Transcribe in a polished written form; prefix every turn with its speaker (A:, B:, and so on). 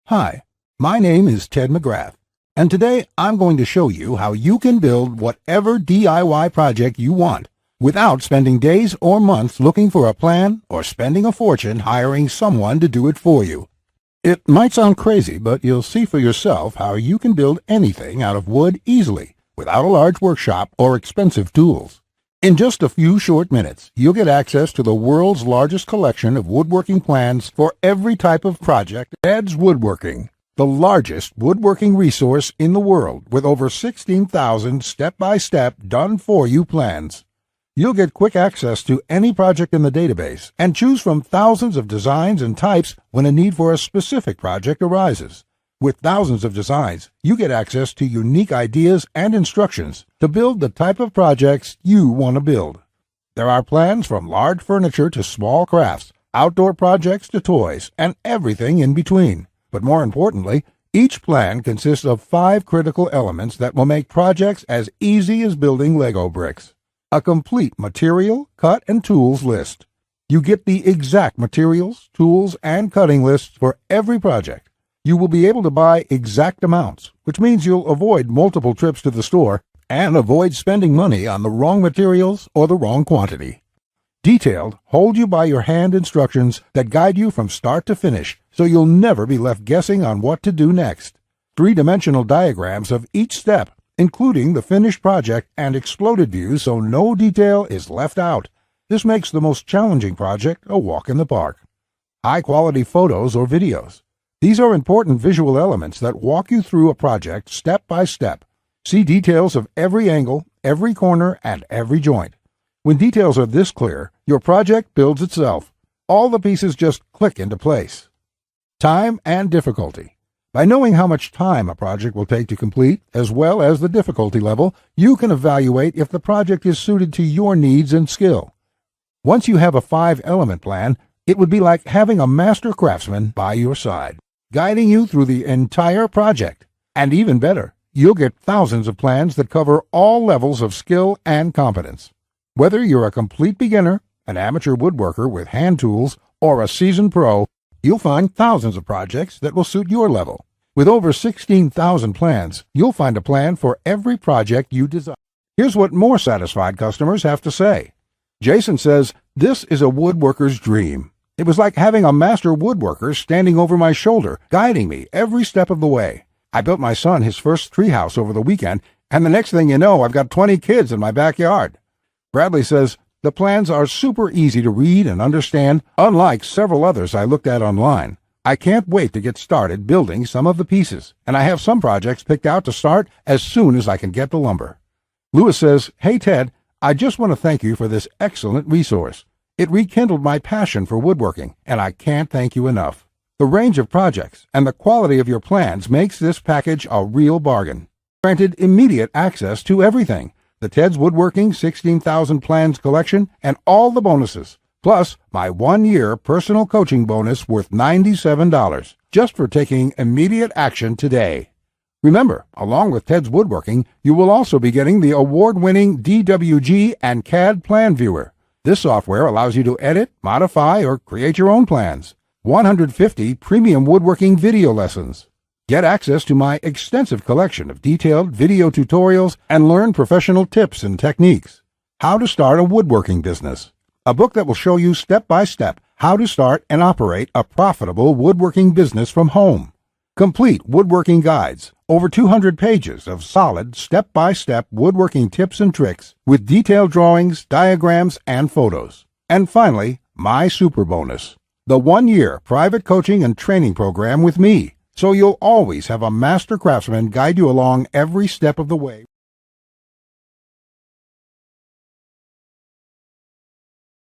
A: Hi, my name is Ted McGrath, and today I'm going to show you how you can build whatever DIY project you want without spending days or months looking for a plan or spending a fortune hiring someone to do it for you. It might sound crazy, but you'll see for yourself how you can build anything out of wood easily without a large workshop or expensive tools. In just a few short minutes, you'll get access to the world's largest collection of woodworking plans for every type of project. Tedswoodworking, the largest woodworking resource in the world with over 16,000 step-by-step done-for-you plans. You'll get quick access to any project in the database and choose from thousands of designs and types when a need for a specific project arises. With thousands of designs, you get access to unique ideas and instructions to build the type of projects you want to build. There are plans from large furniture to small crafts, outdoor projects to toys, and everything in between. But more importantly, each plan consists of 5 critical elements that will make projects as easy as building Lego bricks. A complete material, cut, and tools list. You get the exact materials, tools, and cutting lists for every project. You will be able to buy exact amounts, which means you'll avoid multiple trips to the store and avoid spending money on the wrong materials or the wrong quantity. Detailed, hold-you-by-your-hand instructions that guide you from start to finish, so you'll never be left guessing on what to do next. 3-dimensional diagrams of each step, including the finished project and exploded views so no detail is left out. This makes the most challenging project a walk in the park. High-quality photos or videos. These are important visual elements that walk you through a project step by step. See details of every angle, every corner, and every joint. When details are this clear, your project builds itself. All the pieces just click into place. Time and difficulty. By knowing how much time a project will take to complete, as well as the difficulty level, you can evaluate if the project is suited to your needs and skill. Once you have a 5-element plan, it would be like having a master craftsman by your side, guiding you through the entire project. And even better, you'll get thousands of plans that cover all levels of skill and competence. Whether you're a complete beginner, an amateur woodworker with hand tools, or a seasoned pro, you'll find thousands of projects that will suit your level. With over 16,000 plans, you'll find a plan for every project you desire. Here's what more satisfied customers have to say. Jason says, "This is a woodworker's dream. It was like having a master woodworker standing over my shoulder, guiding me every step of the way. I built my son his first treehouse over the weekend, and the next thing you know, I've got 20 kids in my backyard." Bradley says, "The plans are super easy to read and understand, unlike several others I looked at online. I can't wait to get started building some of the pieces, and I have some projects picked out to start as soon as I can get the lumber." Lewis says, "Hey Ted, I just want to thank you for this excellent resource. It rekindled my passion for woodworking, and I can't thank you enough. The range of projects and the quality of your plans makes this package a real bargain. Granted immediate access to everything, the Tedswoodworking 16,000 plans collection and all the bonuses, plus my 1-year personal coaching bonus worth $97 just for taking immediate action today." Remember, along with Tedswoodworking, you will also be getting the award-winning DWG and CAD Plan Viewer. This software allows you to edit, modify, or create your own plans. 150 premium woodworking video lessons. Get access to my extensive collection of detailed video tutorials and learn professional tips and techniques. How to Start a Woodworking Business. A book that will show you step-by-step how to start and operate a profitable woodworking business from home. Complete woodworking guides, over 200 pages of solid step-by-step woodworking tips and tricks with detailed drawings, diagrams, and photos. And finally, my super bonus, the 1-year private coaching and training program with me, so you'll always have a master craftsman guide you along every step of the way.